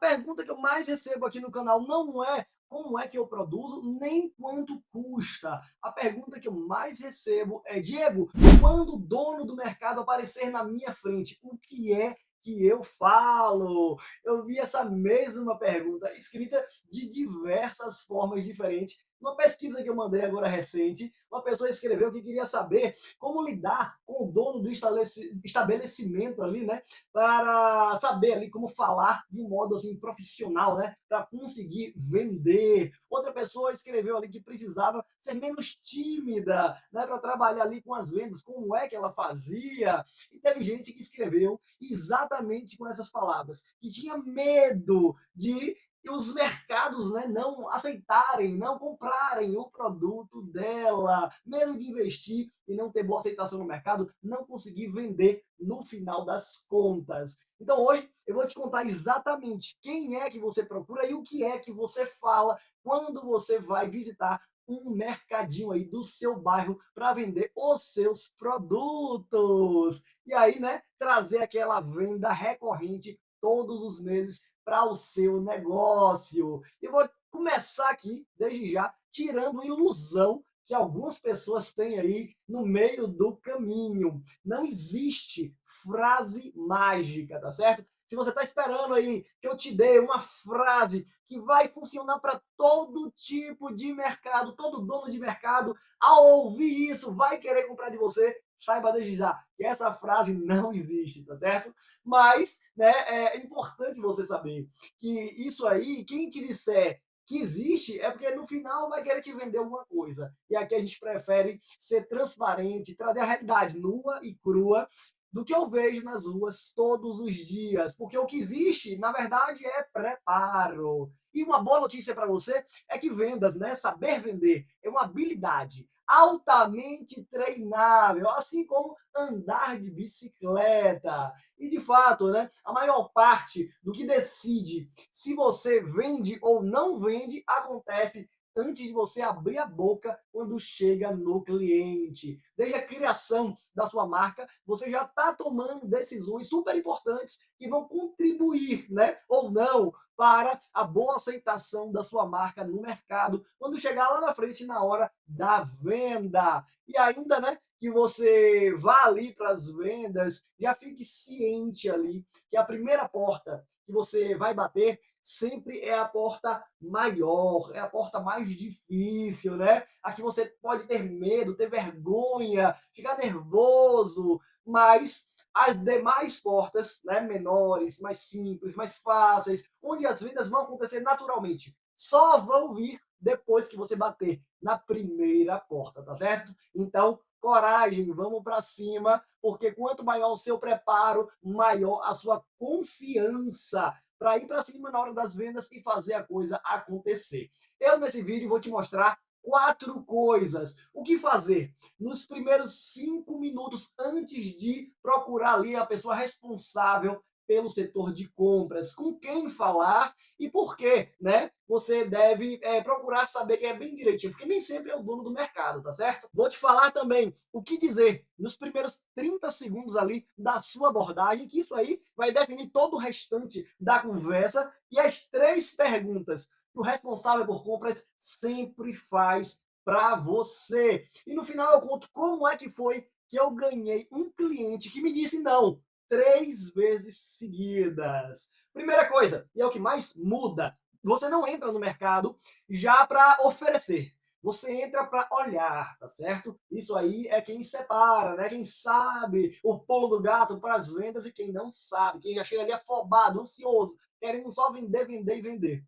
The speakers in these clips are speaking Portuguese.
pergunta que eu mais recebo aqui no canal não é como é que eu produzo, nem quanto custa. A pergunta que eu mais recebo é: Diego, quando o dono do mercado aparecer na minha frente, o que é que eu falo? Eu vi essa mesma pergunta escrita de diversas formas diferentes. Uma pesquisa que eu mandei agora recente, uma pessoa escreveu que queria saber como lidar com o dono do estabelecimento ali, né? Para saber ali como falar de um modo assim profissional, né? Para conseguir vender. Outra pessoa escreveu ali que precisava ser menos tímida, né? Para trabalhar ali com as vendas, como é que ela fazia. E teve gente que escreveu exatamente com essas palavras, que tinha medo de os mercados, né, não aceitarem, não comprarem o produto dela, medo de investir e não ter boa aceitação no mercado, não conseguir vender no final das contas. Então hoje eu vou te contar exatamente quem é que você procura e o que é que você fala quando você vai visitar um mercadinho aí do seu bairro para vender os seus produtos. E aí, né, trazer aquela venda recorrente todos os meses para o seu negócio. Eu vou começar aqui, desde já, tirando ilusão que algumas pessoas têm aí no meio do caminho. Não existe frase mágica, tá certo? Se você está esperando aí que eu te dê uma frase que vai funcionar para todo tipo de mercado, todo dono de mercado, ao ouvir isso, vai querer comprar de você, saiba desde já que essa frase não existe, tá certo? Mas, né, é importante você saber que isso aí, quem te disser que existe, é porque no final vai querer te vender alguma coisa. E aqui a gente prefere ser transparente, trazer a realidade nua e crua do que eu vejo nas ruas todos os dias. Porque o que existe, na verdade, é preparo. E uma boa notícia para você é que vendas, né? Saber vender é uma habilidade altamente treinável, assim como andar de bicicleta. E de fato, né, a maior parte do que decide se você vende ou não vende acontece antes de você abrir a boca quando chega no cliente. Desde a criação da sua marca, você já está tomando decisões super importantes que vão contribuir, né, ou não, para a boa aceitação da sua marca no mercado quando chegar lá na frente na hora da venda. E ainda, né, que você vá ali para as vendas, já fique ciente ali que a primeira porta que você vai bater sempre é a porta maior, é a porta mais difícil, né? Aqui você pode ter medo, ter vergonha, ficar nervoso, mas as demais portas, né, menores, mais simples, mais fáceis, onde as vendas vão acontecer naturalmente, só vão vir depois que você bater na primeira porta, tá certo? Então, coragem, vamos para cima, porque quanto maior o seu preparo, maior a sua confiança para ir para cima na hora das vendas e fazer a coisa acontecer. Eu, nesse vídeo, vou te mostrar 4 coisas. O que fazer nos primeiros 5 minutos antes de procurar ali a pessoa responsável pelo setor de compras, com quem falar e por quê, né? Você deve procurar saber quem é bem direitinho, porque nem sempre é o dono do mercado, tá certo? Vou te falar também o que dizer nos primeiros 30 segundos ali da sua abordagem, que isso aí vai definir todo o restante da conversa, e as 3 perguntas que o responsável por compras sempre faz para você. E no final eu conto como é que foi que eu ganhei um cliente que me disse não 3 vezes seguidas. Primeira coisa, e é o que mais muda, você não entra no mercado já para oferecer. Você entra para olhar, tá certo? Isso aí é quem separa, né? Quem sabe o pulo do gato para as vendas e quem não sabe, quem já chega ali afobado, ansioso, querendo só vender, vender e vender.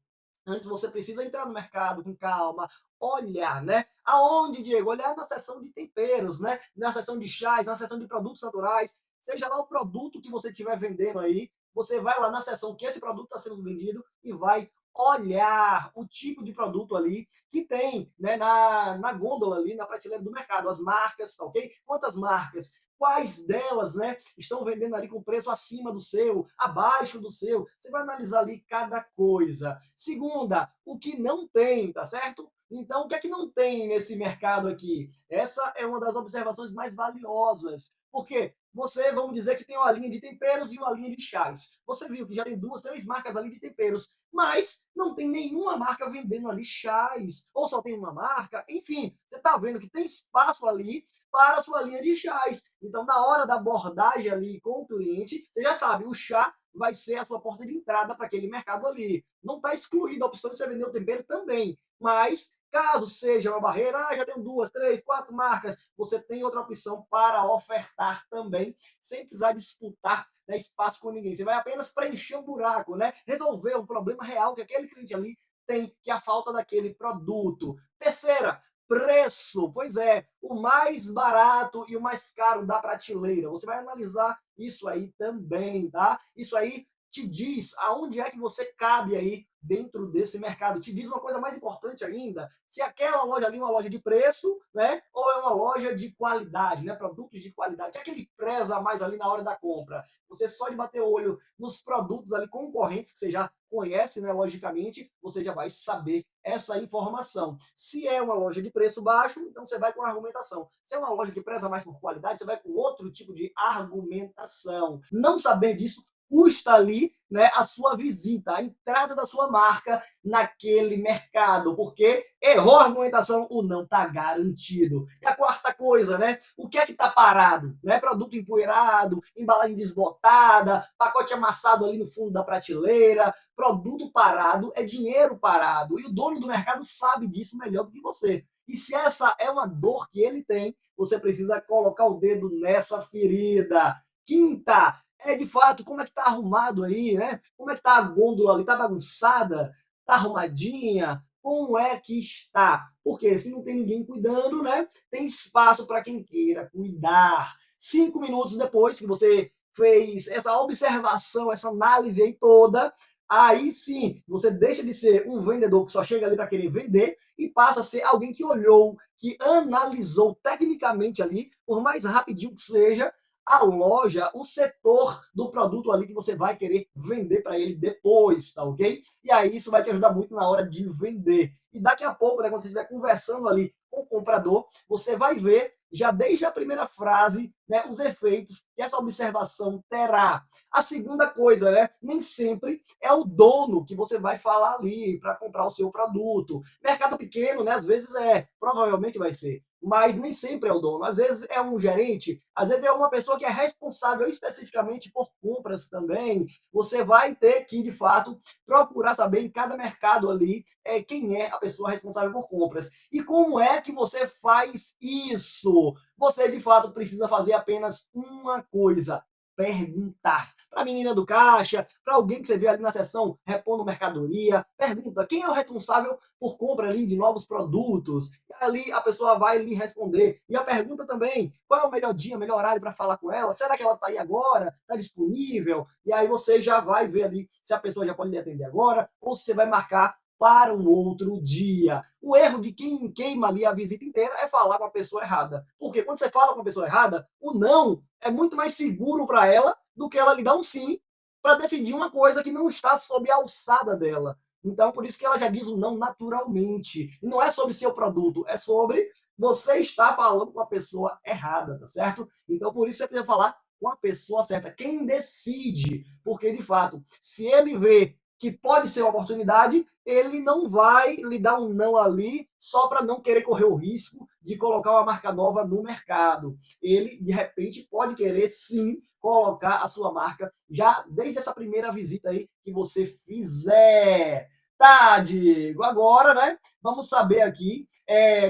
Antes você precisa entrar no mercado com calma, olhar, né? Aonde, Diego? Olhar na seção de temperos, né? Na seção de chás, na seção de produtos naturais, seja lá o produto que você estiver vendendo aí, você vai lá na seção que esse produto está sendo vendido e vai olhar o tipo de produto ali que tem, né, na gôndola ali, na prateleira do mercado, as marcas, tá ok? Quantas marcas? Quais delas, né, estão vendendo ali com preço acima do seu, abaixo do seu? Você vai analisar ali cada coisa. Segunda, o que não tem, tá certo? Então, o que é que não tem nesse mercado aqui? Essa é uma das observações mais valiosas. Por quê? você, vamos dizer que tem uma linha de temperos e uma linha de chás. Você viu que já tem 2, 3 marcas ali de temperos, mas não tem nenhuma marca vendendo ali chás, ou só tem uma marca, enfim, você está vendo que tem espaço ali para a sua linha de chás. Então, na hora da abordagem ali com o cliente, você já sabe, o chá vai ser a sua porta de entrada para aquele mercado ali. Não está excluída a opção de você vender o tempero também, mas caso seja uma barreira, já tenho 2, 3, 4 marcas, você tem outra opção para ofertar também, sem precisar disputar, né, espaço com ninguém. Você vai apenas preencher um buraco, né? Resolver um problema real que aquele cliente ali tem, que é a falta daquele produto. Terceira, preço. Pois é, o mais barato e o mais caro da prateleira. Você vai analisar isso aí também, tá? Isso aí te diz aonde é que você cabe aí dentro desse mercado. Te diz uma coisa mais importante ainda, se aquela loja ali é uma loja de preço, né, ou é uma loja de qualidade, né, produtos de qualidade. O que é que ele preza mais ali na hora da compra? Você só de bater o olho nos produtos ali concorrentes que você já conhece, né, logicamente, você já vai saber essa informação. Se é uma loja de preço baixo, então você vai com argumentação. Se é uma loja que preza mais por qualidade, você vai com outro tipo de argumentação. Não saber disso custa ali, né, a sua visita, a entrada da sua marca naquele mercado, porque errou a argumentação, o não está garantido. E a quarta coisa, né? O que é que está parado? Né? Produto empoeirado, embalagem desbotada, pacote amassado ali no fundo da prateleira. Produto parado é dinheiro parado. E o dono do mercado sabe disso melhor do que você. E se essa é uma dor que ele tem, você precisa colocar o dedo nessa ferida. Quinta, é de fato como é que está arrumado aí, né? Como é que está a gôndola ali? Está bagunçada? Está arrumadinha? Como é que está? Porque se não tem ninguém cuidando, né? Tem espaço para quem queira cuidar. 5 minutos depois que você fez essa observação, essa análise aí toda, aí sim você deixa de ser um vendedor que só chega ali para querer vender e passa a ser alguém que olhou, que analisou tecnicamente ali, por mais rapidinho que seja, a loja, o setor do produto ali que você vai querer vender para ele depois, tá ok? E aí isso vai te ajudar muito na hora de vender. E daqui a pouco, né, quando você estiver conversando ali com o comprador, você vai ver, já desde a primeira frase, né, os efeitos que essa observação terá. A segunda coisa, né, nem sempre é o dono que você vai falar ali para comprar o seu produto. Mercado pequeno, né, às vezes provavelmente vai ser, mas nem sempre é o dono. Às vezes é um gerente, às vezes é uma pessoa que é responsável especificamente por compras também. Você vai ter que, de fato, procurar saber em cada mercado ali quem é a pessoa responsável por compras. E como é que você faz isso? Você, de fato, precisa fazer apenas uma coisa: perguntar. Para a menina do caixa, para alguém que você vê ali na seção repondo mercadoria, pergunta quem é o responsável por compra ali de novos produtos. E ali a pessoa vai lhe responder. E a pergunta também, qual é o melhor dia, melhor horário para falar com ela? Será que ela está aí agora? Está disponível? E aí você já vai ver ali se a pessoa já pode lhe atender agora ou se você vai marcar para um outro dia. O erro de quem queima ali a visita inteira é falar com a pessoa errada. Porque quando você fala com a pessoa errada, o não é muito mais seguro para ela do que ela lhe dar um sim para decidir uma coisa que não está sob a alçada dela. Então, por isso que ela já diz o não naturalmente. E não é sobre seu produto, é sobre você estar falando com a pessoa errada, tá certo? Então, por isso você precisa falar com a pessoa certa. Quem decide? Porque, de fato, se ele vê que pode ser uma oportunidade, ele não vai lhe dar um não ali só para não querer correr o risco de colocar uma marca nova no mercado. Ele, de repente, pode querer sim colocar a sua marca já desde essa primeira visita aí que você fizer. Tá, Diego. Agora, né, vamos saber aqui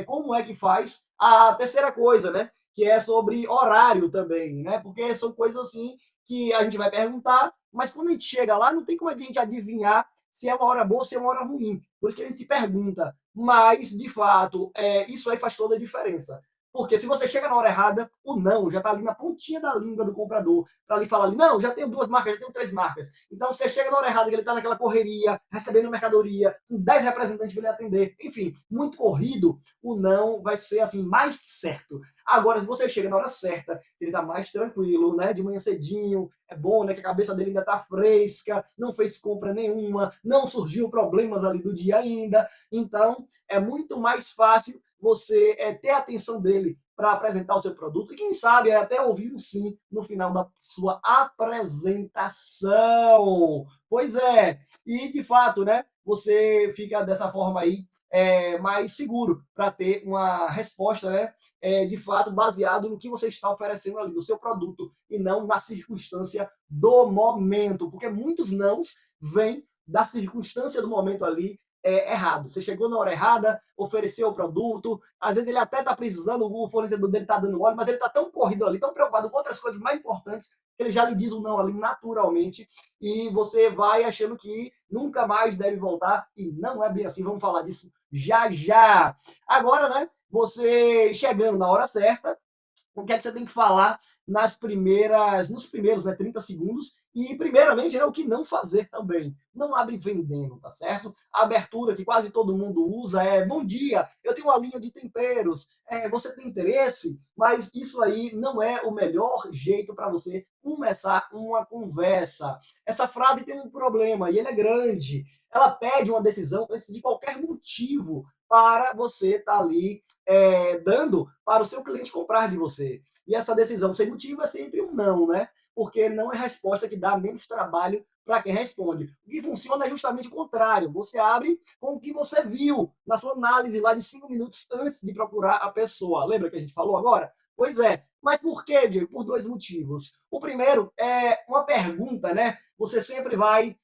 como é que faz a terceira coisa, né, que é sobre horário também, né, porque são coisas assim que a gente vai perguntar, mas quando a gente chega lá, não tem como a gente adivinhar se é uma hora boa ou se é uma hora ruim. Por isso que a gente se pergunta. Mas, de fato, isso aí faz toda a diferença. Porque se você chega na hora errada, o não já está ali na pontinha da língua do comprador, para lhe falar ali, não, já tenho 2 marcas, já tenho 3 marcas. Então você chega na hora errada, que ele está naquela correria, recebendo mercadoria, com 10 representantes para ele atender, enfim, muito corrido, o não vai ser assim mais certo. Agora, se você chega na hora certa, ele está mais tranquilo, né? De manhã cedinho, é bom, né? Que a cabeça dele ainda está fresca, não fez compra nenhuma, não surgiu problemas ali do dia ainda. Então, é muito mais fácil você ter a atenção dele para apresentar o seu produto e, quem sabe, até ouvir um sim no final da sua apresentação. Pois é, e de fato, né, você fica dessa forma aí mais seguro para ter uma resposta, né, de fato, baseado no que você está oferecendo ali, do seu produto, e não na circunstância do momento, porque muitos nãos vêm da circunstância do momento ali errado. Você chegou na hora errada, ofereceu o produto, às vezes ele até está precisando, o fornecedor dele está dando óleo, mas ele está tão corrido ali, tão preocupado com outras coisas mais importantes, que ele já lhe diz o não ali naturalmente, e você vai achando que nunca mais deve voltar, e não é bem assim. Vamos falar disso já já. Agora, né, você chegando na hora certa, o que é que você tem que falar nos primeiros, né, 30 segundos, e primeiramente é o que não fazer também. Não abre vendendo, tá certo? A abertura que quase todo mundo usa é: bom dia, eu tenho uma linha de temperos, você tem interesse? Mas isso aí não é o melhor jeito para você começar uma conversa. Essa frase tem um problema e ele é grande. Ela pede uma decisão antes de qualquer motivo para você estar ali dando para o seu cliente comprar de você. E essa decisão sem motivo é sempre um não, né? Porque não é resposta que dá menos trabalho para quem responde. O que funciona é justamente o contrário. Você abre com o que você viu na sua análise lá de 5 minutos antes de procurar a pessoa. Lembra que a gente falou agora? Pois é. Mas por quê, Diego? Por dois motivos. O primeiro é uma pergunta, né? Você sempre vai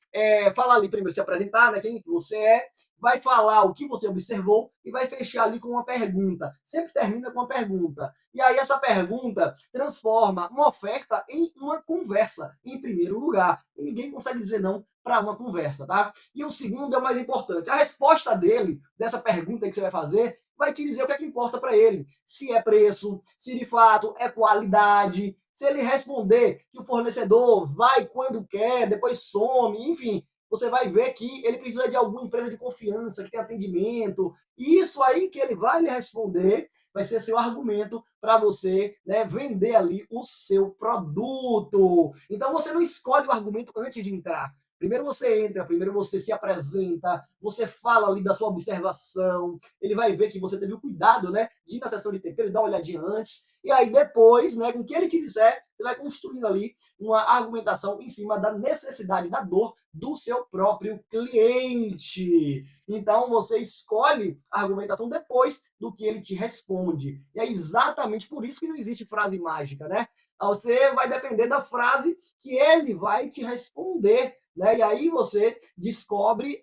falar ali primeiro, se apresentar, né? Quem você é, vai falar o que você observou e vai fechar ali com uma pergunta. Sempre termina com uma pergunta. E aí essa pergunta transforma uma oferta em uma conversa, em primeiro lugar. E ninguém consegue dizer não para uma conversa, tá? E o segundo é o mais importante. A resposta dele, dessa pergunta que você vai fazer, vai te dizer o que é que importa para ele. Se é preço, se de fato é qualidade. Se ele responder que o fornecedor vai quando quer, depois some, enfim, você vai ver que ele precisa de alguma empresa de confiança, que tem atendimento. Isso aí que ele vai lhe responder vai ser seu argumento para você, né, vender ali o seu produto. Então você não escolhe o argumento antes de entrar. Primeiro você entra, primeiro você se apresenta, você fala ali da sua observação, ele vai ver que você teve o cuidado, né, de ir na sessão de tempero e dar uma olhadinha antes, e aí depois, né, com o que ele te disser, você vai construindo ali uma argumentação em cima da necessidade, da dor do seu próprio cliente. Então você escolhe a argumentação depois do que ele te responde. E é exatamente por isso que não existe frase mágica, né? Você vai depender da frase que ele vai te responder, né? E aí você descobre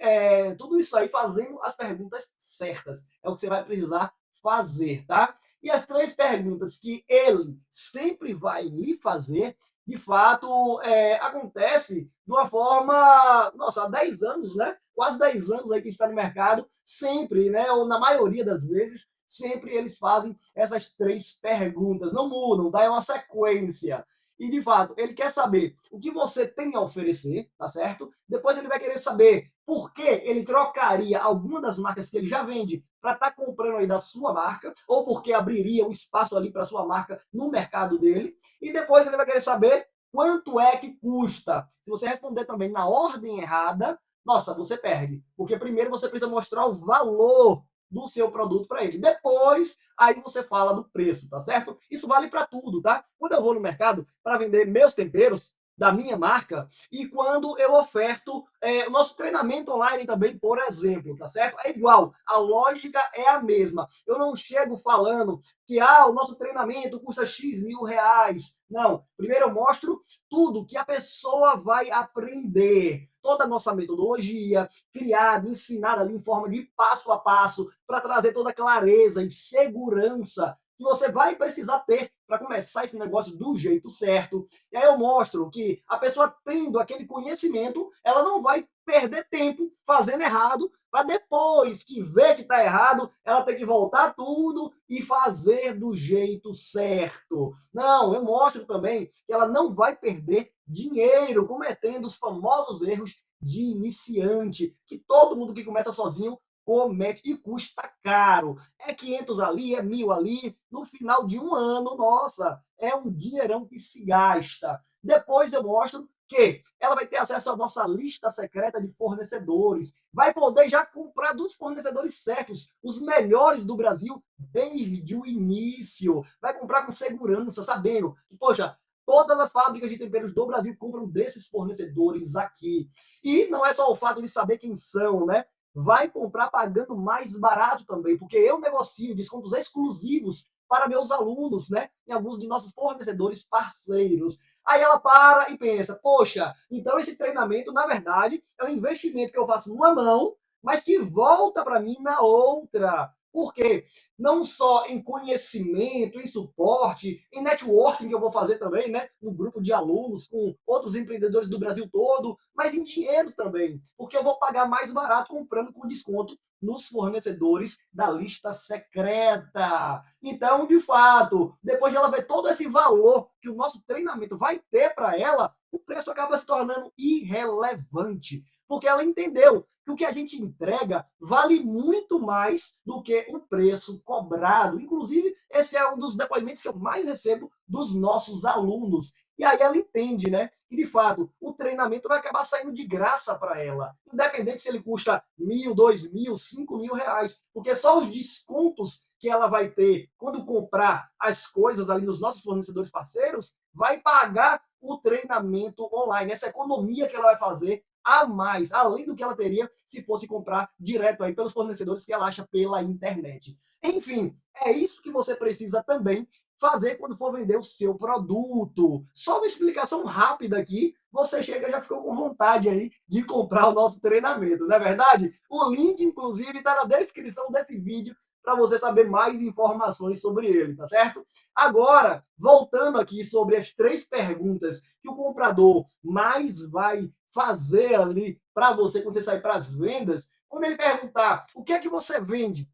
tudo isso aí fazendo as perguntas certas. É o que você vai precisar fazer, tá? E as três perguntas que ele sempre vai lhe fazer, de fato, acontece de uma forma, nossa, há 10 anos, né? Quase 10 anos aí que está no mercado, sempre, né? Ou na maioria das vezes, sempre eles fazem essas três perguntas. Não mudam, tá? É uma sequência. E, de fato, ele quer saber o que você tem a oferecer, tá certo? Depois ele vai querer saber por que ele trocaria alguma das marcas que ele já vende para estar comprando aí da sua marca, ou porque abriria um espaço ali para a sua marca no mercado dele. E depois ele vai querer saber quanto é que custa. Se você responder também na ordem errada, nossa, você perde. Porque primeiro você precisa mostrar o valor do seu produto para ele. Depois, aí você fala do preço, tá certo? Isso vale para tudo, tá? Quando eu vou no mercado para vender meus temperos da minha marca e quando eu oferto o nosso treinamento online também, por exemplo, tá certo? É igual, a lógica é a mesma. Eu não chego falando que o nosso treinamento custa X mil reais. Não, primeiro eu mostro tudo que a pessoa vai aprender. Toda a nossa metodologia, criada, ensinada ali em forma de passo a passo, para trazer toda a clareza e segurança que você vai precisar ter para começar esse negócio do jeito certo. E aí eu mostro que a pessoa tendo aquele conhecimento, ela não vai perder tempo fazendo errado, para depois que vê que está errado, ela ter que voltar tudo e fazer do jeito certo. Não, eu mostro também que ela não vai perder dinheiro cometendo os famosos erros de iniciante, que todo mundo que começa sozinho comete e custa caro. É 500 ali, é 1.000 ali. No final de um ano, nossa, é um dinheirão que se gasta. Depois eu mostro que ela vai ter acesso à nossa lista secreta de fornecedores, vai poder já comprar dos fornecedores certos, os melhores do Brasil, desde o início, vai comprar com segurança, sabendo que, poxa, todas as fábricas de temperos do Brasil compram desses fornecedores aqui. E não é só o fato de saber quem são, né? Vai comprar pagando mais barato também, porque eu negocio descontos exclusivos para meus alunos, né? Em alguns de nossos fornecedores parceiros. Aí ela para e pensa, poxa, então esse treinamento, na verdade, é um investimento que eu faço numa mão, mas que volta para mim na outra. Por quê? Não só em conhecimento, em suporte, em networking que eu vou fazer também, né? No grupo de alunos, com outros empreendedores do Brasil todo, mas em dinheiro também, porque eu vou pagar mais barato comprando com desconto nos fornecedores da lista secreta. Então, de fato, depois de ela ver todo esse valor que o nosso treinamento vai ter para ela, o preço acaba se tornando irrelevante, porque ela entendeu que o que a gente entrega vale muito mais do que o preço cobrado. Inclusive, esse é um dos depoimentos que eu mais recebo dos nossos alunos. E aí ela entende, né, que de fato o treinamento vai acabar saindo de graça para ela, independente se ele custa 1.000, 2.000, 5.000 reais, porque só os descontos que ela vai ter quando comprar as coisas ali nos nossos fornecedores parceiros vai pagar o treinamento online, essa economia que ela vai fazer a mais, além do que ela teria se fosse comprar direto aí pelos fornecedores que ela acha pela internet. Enfim, é isso que você precisa também fazer quando for vender o seu produto. Só uma explicação rápida aqui, você chega já ficou com vontade aí de comprar o nosso treinamento, não é verdade? O link, inclusive, está na descrição desse vídeo para você saber mais informações sobre ele, tá certo? Agora, voltando aqui sobre as 3 perguntas que o comprador mais vai fazer ali para você quando você sair para as vendas, quando ele perguntar o que é que você vende,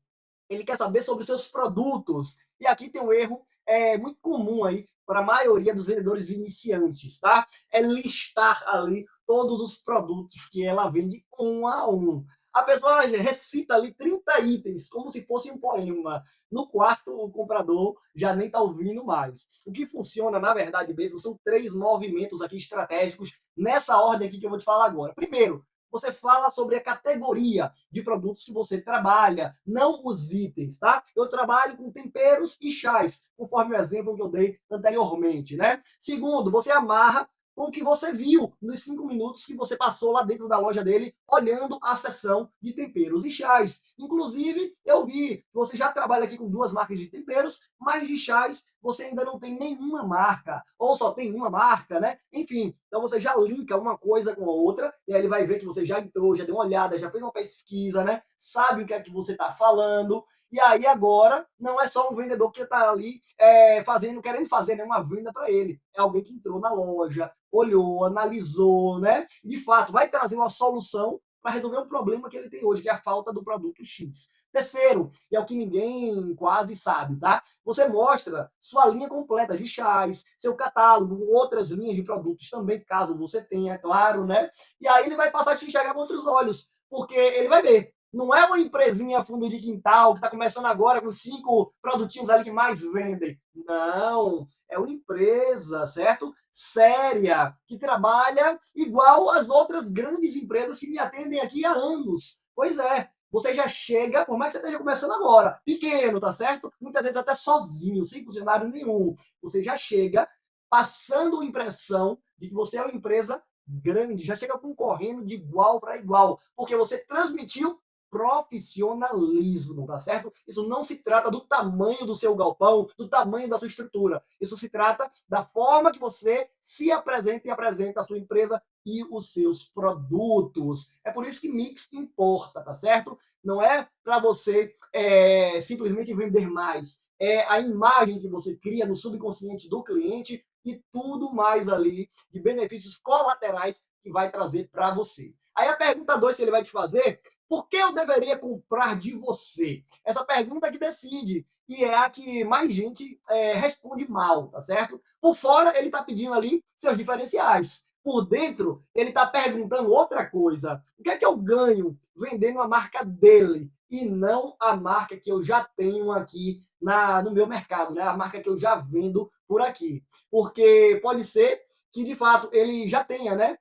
ele quer saber sobre os seus produtos. E aqui tem um erro muito comum aí para a maioria dos vendedores iniciantes, tá? É listar ali todos os produtos que ela vende um a um. A pessoa recita ali 30 itens, como se fosse um poema. No quarto, o comprador já nem está ouvindo mais. O que funciona, na verdade mesmo, são 3 movimentos aqui estratégicos, nessa ordem aqui que eu vou te falar agora. Primeiro, você fala sobre a categoria de produtos que você trabalha, não os itens, tá? Eu trabalho com temperos e chás, conforme o exemplo que eu dei anteriormente, né? Segundo, você amarra com o que você viu nos 5 minutos que você passou lá dentro da loja dele, olhando a seção de temperos e chás. Inclusive, eu vi que você já trabalha aqui com 2 marcas de temperos, mas de chás você ainda não tem nenhuma marca, ou só tem uma marca, né? Enfim, então você já linka uma coisa com a outra, e aí ele vai ver que você já entrou, já deu uma olhada, já fez uma pesquisa, né? Sabe o que é que você está falando. E aí agora não é só um vendedor que está ali querendo fazer né, uma venda para ele. É alguém que entrou na loja, olhou, analisou, né? De fato, vai trazer uma solução para resolver um problema que ele tem hoje, que é a falta do produto X. Terceiro, e é o que ninguém quase sabe, tá? Você mostra sua linha completa de chás, seu catálogo, outras linhas de produtos também, caso você tenha, claro, né? E aí ele vai passar a te enxergar com outros olhos, porque ele vai ver. Não é uma empresinha fundo de quintal que está começando agora com 5 produtinhos ali que mais vendem. Não, é uma empresa, certo? Séria, que trabalha igual as outras grandes empresas que me atendem aqui há anos. Pois é, você já chega, por mais que você esteja começando agora, pequeno, tá certo? Muitas vezes até sozinho, sem funcionário nenhum. Você já chega passando a impressão de que você é uma empresa grande, já chega concorrendo de igual para igual, porque você transmitiu profissionalismo, tá certo? Isso não se trata do tamanho do seu galpão, do tamanho da sua estrutura. Isso se trata da forma que você se apresenta e apresenta a sua empresa e os seus produtos. É por isso que mix importa, tá certo? Não é para você simplesmente vender mais. É a imagem que você cria no subconsciente do cliente e tudo mais ali de benefícios colaterais que vai trazer para você. Aí a pergunta 2 que ele vai te fazer: por que eu deveria comprar de você? Essa pergunta que decide e é a que mais gente responde mal, tá certo? Por fora, ele está pedindo ali seus diferenciais. Por dentro, ele está perguntando outra coisa. O que é que eu ganho vendendo a marca dele e não a marca que eu já tenho aqui no meu mercado, né? A marca que eu já vendo por aqui. Porque pode ser que, de fato, ele já tenha né,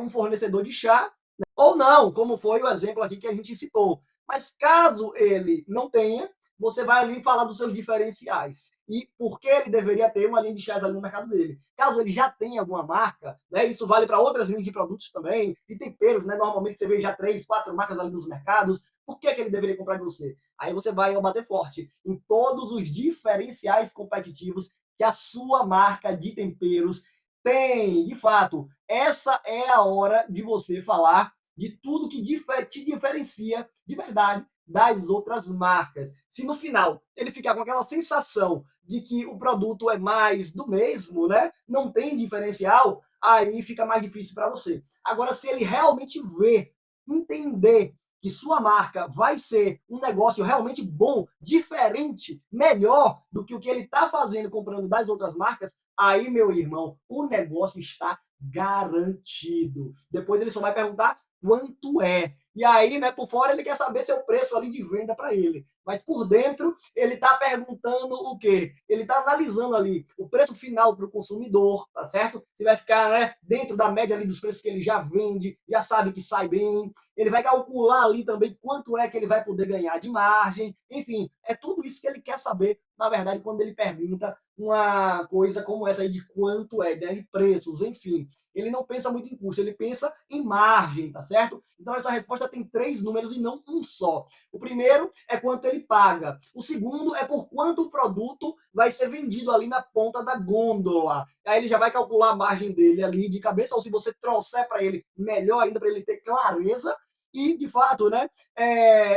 um fornecedor de chá, ou não, como foi o exemplo aqui que a gente citou. Mas caso ele não tenha, você vai ali falar dos seus diferenciais e por que ele deveria ter uma linha de chás ali no mercado dele. Caso ele já tenha alguma marca, né, isso vale para outras linhas de produtos também, de temperos, né, normalmente você vê já 3, 4 marcas ali nos mercados, por que ele deveria comprar de você? Aí você vai bater forte em todos os diferenciais competitivos que a sua marca de temperos tem. De fato, essa é a hora de você falar de tudo que te diferencia de verdade das outras marcas. Se no final ele ficar com aquela sensação de que o produto é mais do mesmo, né? Não tem diferencial, aí fica mais difícil para você. Agora, se ele realmente ver, entender que sua marca vai ser um negócio realmente bom, diferente, melhor do que o que ele está fazendo comprando das outras marcas, aí, meu irmão, o negócio está garantido. Depois ele só vai perguntar quanto é. E aí, né, por fora ele quer saber seu preço ali de venda para ele. Mas por dentro, ele está perguntando o quê? Ele está analisando ali o preço final para o consumidor, tá certo? Se vai ficar, né, dentro da média ali dos preços que ele já vende, já sabe que sai bem. Ele vai calcular ali também quanto é que ele vai poder ganhar de margem. Enfim, é tudo isso que ele quer saber, na verdade, quando ele pergunta uma coisa como essa aí de quanto é, né, de preços, enfim. Ele não pensa muito em custo, ele pensa em margem, tá certo? Então essa resposta tem 3 números e não um só. O primeiro é quanto ele paga. O segundo é por quanto o produto vai ser vendido ali na ponta da gôndola. Aí ele já vai calcular a margem dele ali de cabeça, ou se você trouxer para ele, melhor ainda para ele ter clareza. E, de fato, né,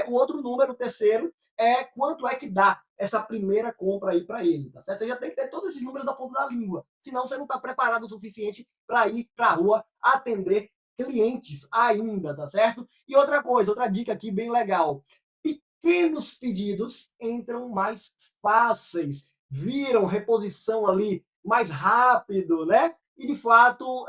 o outro número, o terceiro, é quanto é que dá essa primeira compra aí para ele, tá certo? Você já tem que ter todos esses números na ponta da língua, senão você não está preparado o suficiente para ir para a rua atender clientes ainda, tá certo? E outra coisa, outra dica aqui bem legal, pequenos pedidos entram mais fáceis, viram reposição ali mais rápido, né? E de fato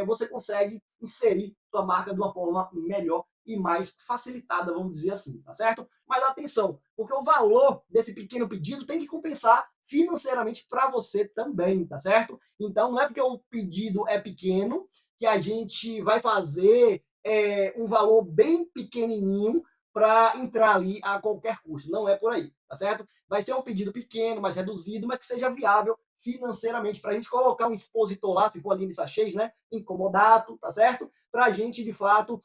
você consegue inserir sua marca de uma forma melhor e mais facilitada, vamos dizer assim, tá certo? Mas atenção, porque o valor desse pequeno pedido tem que compensar financeiramente para você também, tá certo? Então não é porque o pedido é pequeno que a gente vai fazer um valor bem pequenininho para entrar ali a qualquer custo. Não é por aí, tá certo? Vai ser um pedido pequeno, mais reduzido, mas que seja viável financeiramente para a gente colocar um expositor lá, se for ali de sachês, né? Incomodato, tá certo? Para a gente, de fato,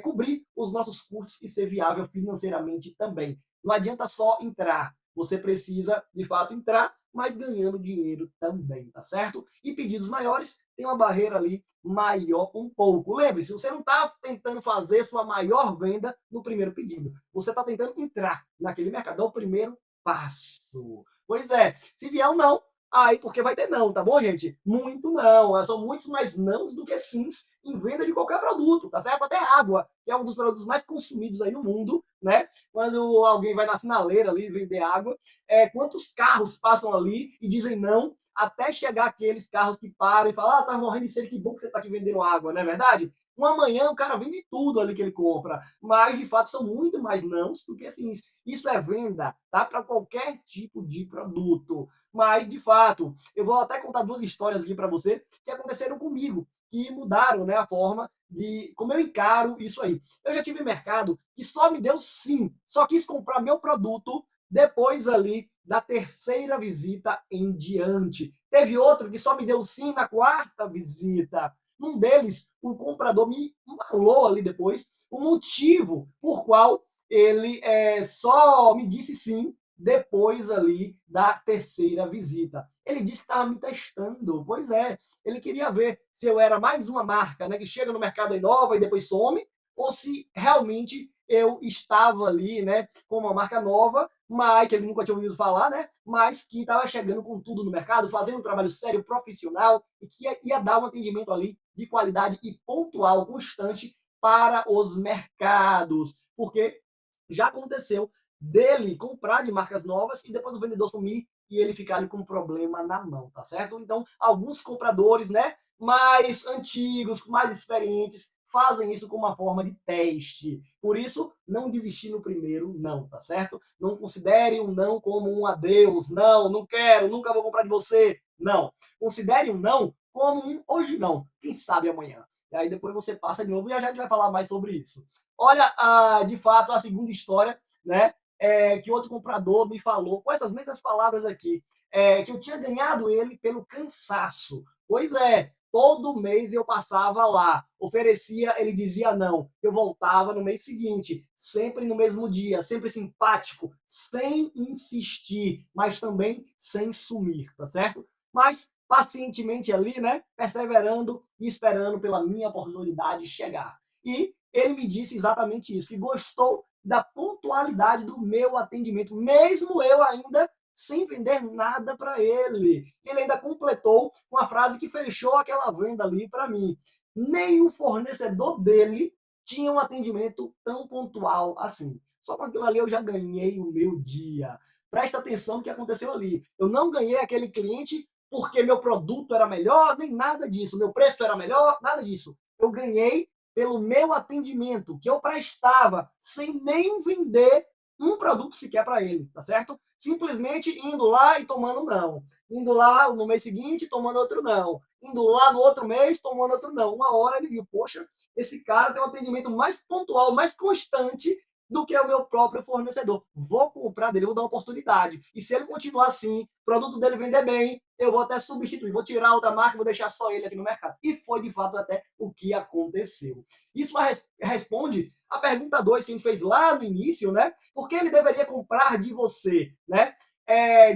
cobrir os nossos custos e ser viável financeiramente também. Não adianta só entrar, você precisa, de fato, entrar, mas ganhando dinheiro também, tá certo? E pedidos maiores tem uma barreira ali maior um pouco. Lembre-se, você não está tentando fazer sua maior venda no primeiro pedido. Você está tentando entrar naquele mercado, é o primeiro passo. Pois é, se vier um não, aí porque vai ter não, tá bom, gente? Muito não. São muitos mais não do que sims em venda de qualquer produto, tá certo? Até água, que é um dos produtos mais consumidos aí no mundo, né? Quando alguém vai na sinaleira ali vender água, quantos carros passam ali e dizem não, até chegar aqueles carros que param e falam, tá morrendo de sede, que bom que você tá aqui vendendo água, não é verdade? Uma manhã o cara vende tudo ali que ele compra, mas de fato são muito mais nãos do que sim. Isso é venda, tá? Para qualquer tipo de produto. Mas, de fato, eu vou até contar 2 histórias aqui para você que aconteceram comigo, que mudaram, né, a forma de como eu encaro isso aí. Eu já tive mercado que só me deu sim, só quis comprar meu produto depois ali da terceira visita em diante. Teve outro que só me deu sim na quarta visita. Um deles, o comprador me falou ali depois o motivo por qual ele só me disse sim depois ali da terceira visita. Ele disse que estava me testando. Pois é, ele queria ver se eu era mais uma marca, né, que chega no mercado e nova e depois some, ou se realmente eu estava ali, né, com uma marca nova, mas que ele nunca tinha ouvido falar, né, mas que estava chegando com tudo no mercado, fazendo um trabalho sério, profissional e que ia dar um atendimento ali de qualidade e pontual, constante para os mercados. Porque já aconteceu dele comprar de marcas novas e depois o vendedor sumir e ele ficar ali com um problema na mão, tá certo? Então, alguns compradores, né, mais antigos, mais experientes, fazem isso como uma forma de teste. Por isso, não desistir no primeiro não, tá certo? Não considere um não como um adeus. Não, não quero, nunca vou comprar de você. Não. Considere um não como um hoje não. Quem sabe amanhã. E aí depois você passa de novo e a gente vai falar mais sobre isso. Olha, de fato, a segunda história, né? que outro comprador me falou, com essas mesmas palavras aqui, que eu tinha ganhado ele pelo cansaço. Pois é, todo mês eu passava lá, oferecia, ele dizia não. Eu voltava no mês seguinte, sempre no mesmo dia, sempre simpático, sem insistir, mas também sem sumir, tá certo? Mas pacientemente ali, né, perseverando e esperando pela minha oportunidade chegar. E ele me disse exatamente isso, que gostou da pontualidade do meu atendimento, mesmo eu ainda sem vender nada para ele. Ele ainda completou com a frase que fechou aquela venda ali para mim. Nem o fornecedor dele tinha um atendimento tão pontual assim. Só com aquilo ali eu já ganhei o meu dia. Presta atenção no que aconteceu ali. Eu não ganhei aquele cliente porque meu produto era melhor, nem nada disso. Meu preço era melhor, nada disso. Eu ganhei pelo meu atendimento, que eu prestava sem nem vender um produto sequer para ele, tá certo? Simplesmente indo lá e tomando não. Indo lá no mês seguinte, tomando outro não. Indo lá no outro mês, tomando outro não. Uma hora ele viu, poxa, esse cara tem um atendimento mais pontual, mais constante do que o meu próprio fornecedor. Vou comprar dele, vou dar uma oportunidade. E se ele continuar assim, o produto dele vender bem, eu vou até substituir, vou tirar outra marca, vou deixar só ele aqui no mercado. E foi de fato até o que aconteceu. Isso responde a pergunta 2 que a gente fez lá no início, né? Por que ele deveria comprar de você, né?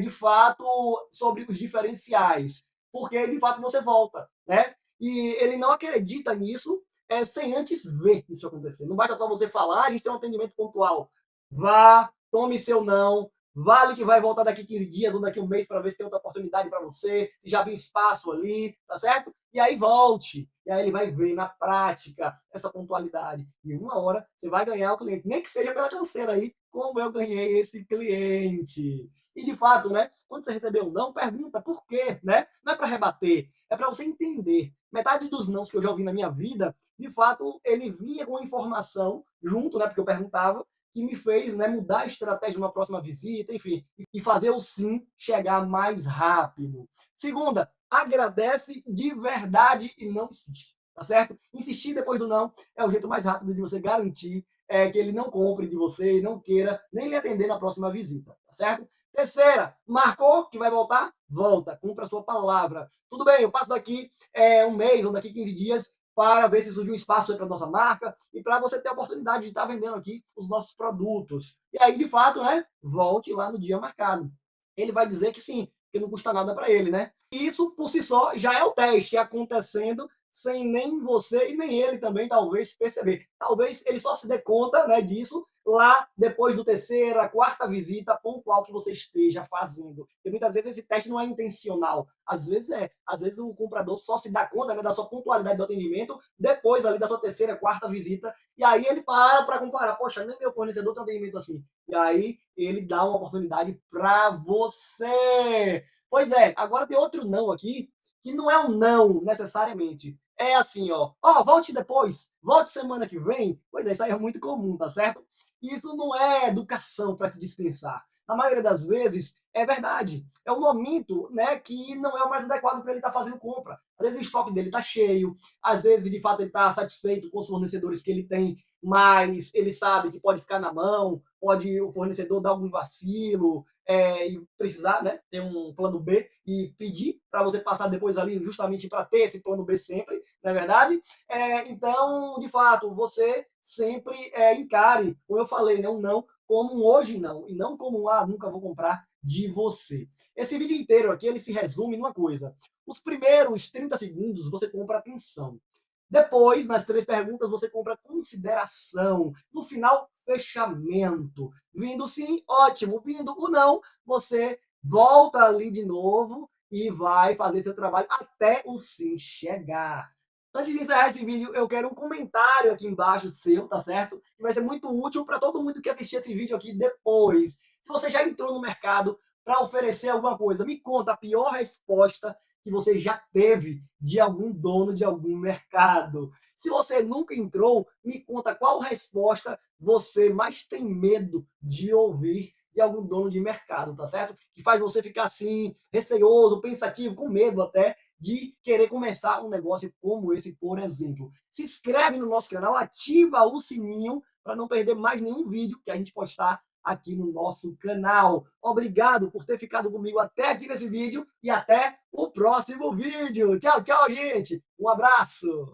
De fato, sobre os diferenciais. Porque de fato você volta, né? E ele não acredita nisso sem antes ver isso acontecer. Não basta só você falar, a gente tem um atendimento pontual. Vá, tome seu não, vale que vai voltar daqui 15 dias ou daqui um mês para ver se tem outra oportunidade para você, se já viu espaço ali, tá certo? E aí volte. E aí ele vai ver na prática essa pontualidade. E uma hora você vai ganhar o cliente, nem que seja pela canseira aí, como eu ganhei esse cliente. E de fato, né? Quando você recebeu um não, pergunta por quê, né? Não é para rebater, é para você entender. Metade dos nãos que eu já ouvi na minha vida, de fato, ele vinha com informação junto, né? Porque eu perguntava, que me fez, né, mudar a estratégia numa próxima visita, enfim, e fazer o sim chegar mais rápido. Segunda, agradece de verdade e não insiste, tá certo? Insistir depois do não é o jeito mais rápido de você garantir que ele não compre de você e não queira nem lhe atender na próxima visita, tá certo? Terceira, marcou que vai voltar? Volta, cumpra a sua palavra. Tudo bem, eu passo daqui um mês ou daqui 15 dias para ver se surgiu um espaço para a nossa marca e para você ter a oportunidade de estar vendendo aqui os nossos produtos. E aí, de fato, né, volte lá no dia marcado. Ele vai dizer que sim, que não custa nada para ele, né? E isso, por si só, já é o teste acontecendo sem nem você e nem ele também, talvez, perceber. Talvez ele só se dê conta, né, disso lá depois do terceira, quarta visita pontual que você esteja fazendo. E muitas vezes esse teste não é intencional. Às vezes é. Às vezes o comprador só se dá conta, né, da sua pontualidade do atendimento depois ali da sua terceira, quarta visita. E aí ele para comparar. Poxa, nem meu fornecedor tem um atendimento assim. E aí ele dá uma oportunidade para você. Pois é, agora tem outro não aqui, que não é um não necessariamente. É assim, ó, volte depois, volte semana que vem. Pois é, isso aí é muito comum, tá certo? Isso não é educação para te dispensar. Na maioria das vezes, é verdade. É um momento, né, que não é o mais adequado para ele estar fazendo compra. Às vezes o estoque dele está cheio, às vezes, de fato, ele está satisfeito com os fornecedores que ele tem, mas ele sabe que pode ficar na mão, pode o fornecedor dar algum vacilo e precisar, né, ter um plano B e pedir para você passar depois ali justamente para ter esse plano B sempre, não é verdade? Então, de fato, você sempre encare, como eu falei, né, um não como um hoje não, e não como um nunca vou comprar de você. Esse vídeo inteiro aqui, ele se resume numa coisa. Os primeiros 30 segundos você compra atenção. Depois, nas 3 perguntas, você compra consideração. No final, fechamento. Vindo sim, ótimo. Vindo o não, você volta ali de novo e vai fazer seu trabalho até o sim chegar. Antes de encerrar esse vídeo, eu quero um comentário aqui embaixo seu, tá certo? Que vai ser muito útil para todo mundo que assistir esse vídeo aqui depois. Se você já entrou no mercado para oferecer alguma coisa, me conta a pior resposta que você já teve de algum dono de algum mercado. Se você nunca entrou, me conta qual resposta você mais tem medo de ouvir de algum dono de mercado, tá certo? Que faz você ficar assim, receoso, pensativo, com medo até de querer começar um negócio como esse, por exemplo. Se inscreve no nosso canal, ativa o sininho para não perder mais nenhum vídeo que a gente postar aqui no nosso canal. Obrigado por ter ficado comigo até aqui nesse vídeo e até o próximo vídeo. Tchau, tchau, gente. Um abraço.